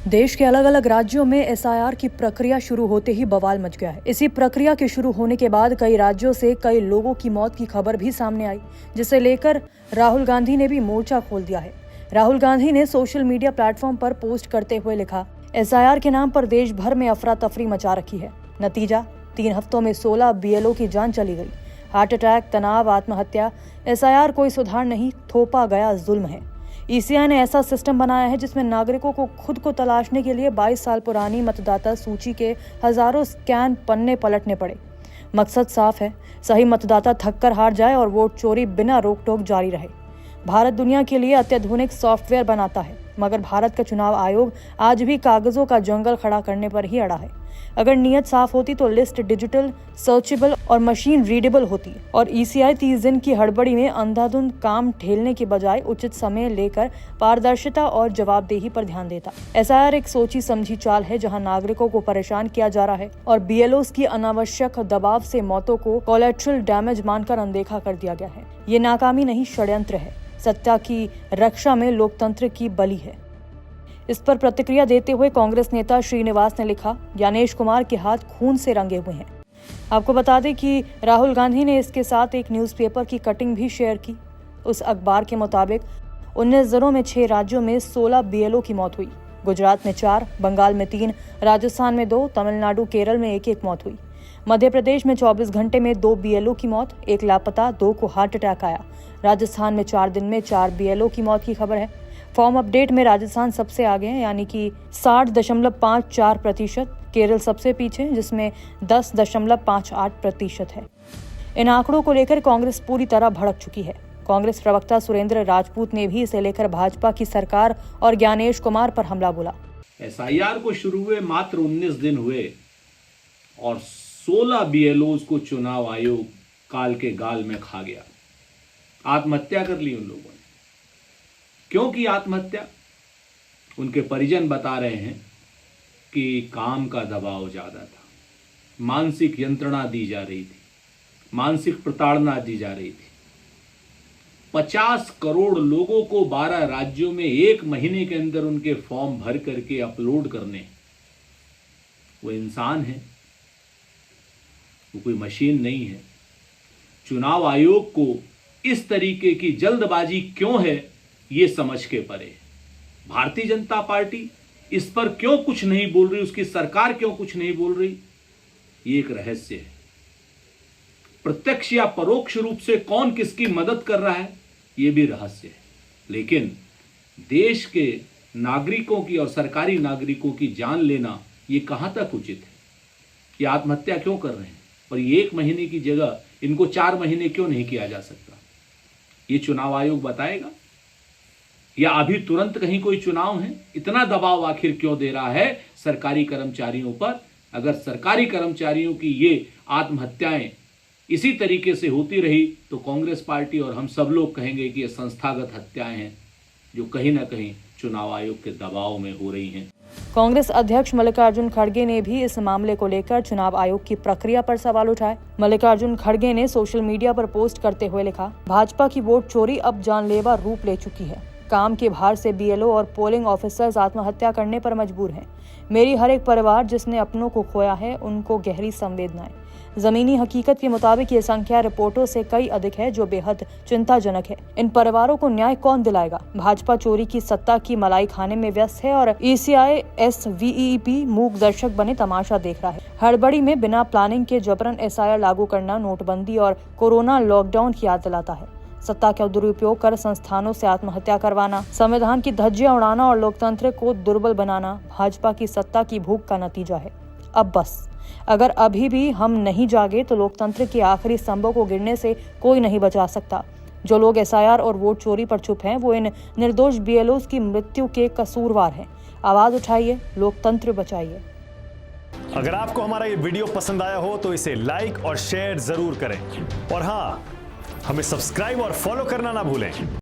देश के अलग अलग राज्यों में एसआईआर की प्रक्रिया शुरू होते ही बवाल मच गया है। इसी प्रक्रिया के शुरू होने के बाद कई राज्यों से कई लोगों की मौत की खबर भी सामने आई, जिसे लेकर राहुल गांधी ने भी मोर्चा खोल दिया है। राहुल गांधी ने सोशल मीडिया प्लेटफॉर्म पर पोस्ट करते हुए लिखा, एसआईआर के नाम पर देश भर में अफरा तफरी मचा रखी है। नतीजा 3 हफ्तों में 16 बीएलओ की जान चली गई। हार्ट अटैक, तनाव, आत्महत्या। एसआईआर कोई सुधार नहीं, थोपा गया जुल्म है। ईसीआई ने ऐसा सिस्टम बनाया है जिसमें नागरिकों को खुद को तलाशने के लिए 22 साल पुरानी मतदाता सूची के हजारों स्कैन पन्ने पलटने पड़े। मकसद साफ है, सही मतदाता थक कर हार जाए और वोट चोरी बिना रोक टोक जारी रहे। भारत दुनिया के लिए अत्याधुनिक सॉफ्टवेयर बनाता है, मगर भारत का चुनाव आयोग आज भी कागजों का जंगल खड़ा करने पर ही अड़ा है। अगर नीयत साफ होती तो लिस्ट डिजिटल, सर्चेबल और मशीन रीडेबल होती और ईसीआई 30 दिन की हड़बड़ी में अंधाधुंध काम ठेलने के बजाय उचित समय लेकर पारदर्शिता और जवाबदेही पर ध्यान देता। एसआईआर एक सोची समझी चाल है जहां नागरिकों को परेशान किया जा रहा है और बीएलओस की अनावश्यक दबाव से मौतों को कोलैटरल डैमेज मानकर अनदेखा कर दिया गया है। ये नाकामी नहीं, षड्यंत्र है। सत्ता की रक्षा में लोकतंत्र की बलि है। इस पर प्रतिक्रिया देते हुए कांग्रेस नेता श्रीनिवास ने लिखा, ज्ञानेश कुमार के हाथ खून से रंगे हुए हैं। आपको बता दें कि राहुल गांधी ने इसके साथ एक न्यूज़पेपर की कटिंग भी शेयर की। उस अखबार के मुताबिक 19 जिलों में 6 राज्यों में 16 बीएलओ की मौत हुई। गुजरात में 4, बंगाल में 3, राजस्थान में 2, तमिलनाडु, केरल में 1-1 मौत हुई। मध्य प्रदेश में 24 घंटे में 2 बीएलओ की मौत, 1 लापता, 2 को हार्ट अटैक आया। राजस्थान में 4 दिन में 4 बीएलओ की मौत की खबर है। फॉर्म अपडेट में राजस्थान सबसे आगे है, यानी कि 60.54%। केरल सबसे पीछे, जिसमें 10.58% है। इन आंकड़ों को लेकर कांग्रेस पूरी तरह भड़क चुकी है। कांग्रेस प्रवक्ता सुरेंद्र राजपूत ने भी इसे लेकर भाजपा की सरकार और ज्ञानेश कुमार पर हमला बोला। एसआईआर को शुरू हुए मात्र 19 दिन हुए और 16 बीएलओ को चुनाव आयोग काल के गाल में खा गया। आत्महत्या कर ली उन लोगों ने। क्यों की आत्महत्या? उनके परिजन बता रहे हैं कि काम का दबाव ज्यादा था, मानसिक यंत्रणा दी जा रही थी, मानसिक प्रताड़ना दी जा रही थी। 50 करोड़ लोगों को 12 राज्यों में 1 महीने के अंदर उनके फॉर्म भर करके अपलोड करने। वो इंसान है, वो कोई मशीन नहीं है। चुनाव आयोग को इस तरीके की जल्दबाजी क्यों है, ये समझ के परे। भारतीय जनता पार्टी इस पर क्यों कुछ नहीं बोल रही, उसकी सरकार क्यों कुछ नहीं बोल रही, ये एक रहस्य है। प्रत्यक्ष या परोक्ष रूप से कौन किसकी मदद कर रहा है, ये भी रहस्य है। लेकिन देश के नागरिकों की और सरकारी नागरिकों की जान लेना, ये कहां तक उचित है? ये आत्महत्या क्यों कर रहे हैं? और ये 1 महीने की जगह इनको 4 महीने क्यों नहीं किया जा सकता? ये चुनाव आयोग बताएगा? या अभी तुरंत कहीं कोई चुनाव है? इतना दबाव आखिर क्यों दे रहा है सरकारी कर्मचारियों पर? अगर सरकारी कर्मचारियों की ये आत्महत्याएं इसी तरीके से होती रही तो कांग्रेस पार्टी और हम सब लोग कहेंगे कि ये संस्थागत हत्याएं हैं जो कहीं ना कहीं चुनाव आयोग के दबाव में हो रही हैं। कांग्रेस अध्यक्ष मल्लिकार्जुन खड़गे ने भी इस मामले को लेकर चुनाव आयोग की प्रक्रिया पर सवाल उठाए। मल्लिकार्जुन खड़गे ने सोशल मीडिया पर पोस्ट करते हुए लिखा, भाजपा की वोट चोरी अब जानलेवा रूप ले चुकी है। काम के भार से बीएलओ और पोलिंग ऑफिसर्स आत्महत्या करने पर मजबूर हैं। मेरी हर एक परिवार जिसने अपनों को खोया है, उनको गहरी संवेदनाएं। जमीनी हकीकत के मुताबिक ये संख्या रिपोर्टों से कई अधिक है, जो बेहद चिंताजनक है। इन परिवारों को न्याय कौन दिलाएगा? भाजपा चोरी की सत्ता की मलाई खाने में व्यस्त है और ईसीआई एसवीईपी मूक दर्शक बने तमाशा देख रहा है। हड़बड़ी में बिना प्लानिंग के जबरन एसआईआर लागू करना नोटबंदी और कोरोना लॉकडाउन की याद दिलाता है। सत्ता का दुरुपयोग कर संस्थानों से आत्महत्या करवाना, संविधान की धज्जियां उड़ाना और लोकतंत्र को दुर्बल बनाना भाजपा की सत्ता की भूख का नतीजा है। अब बस, अगर अभी भी हम नहीं जागे तो लोकतंत्र के आखिरी स्तंभों को गिरने से कोई नहीं बचा सकता। जो लोग एसआईआर और वोट चोरी पर चुप हैं, वो इन निर्दोष बीएलओस की मृत्यु के कसूरवार हैं। आवाज उठाइए, लोकतंत्र बचाइए। अगर आपको हमारा ये वीडियो पसंद आया हो तो इसे लाइक और शेयर जरूर करें और हाँ, हमें सब्सक्राइब और फॉलो करना ना भूलें।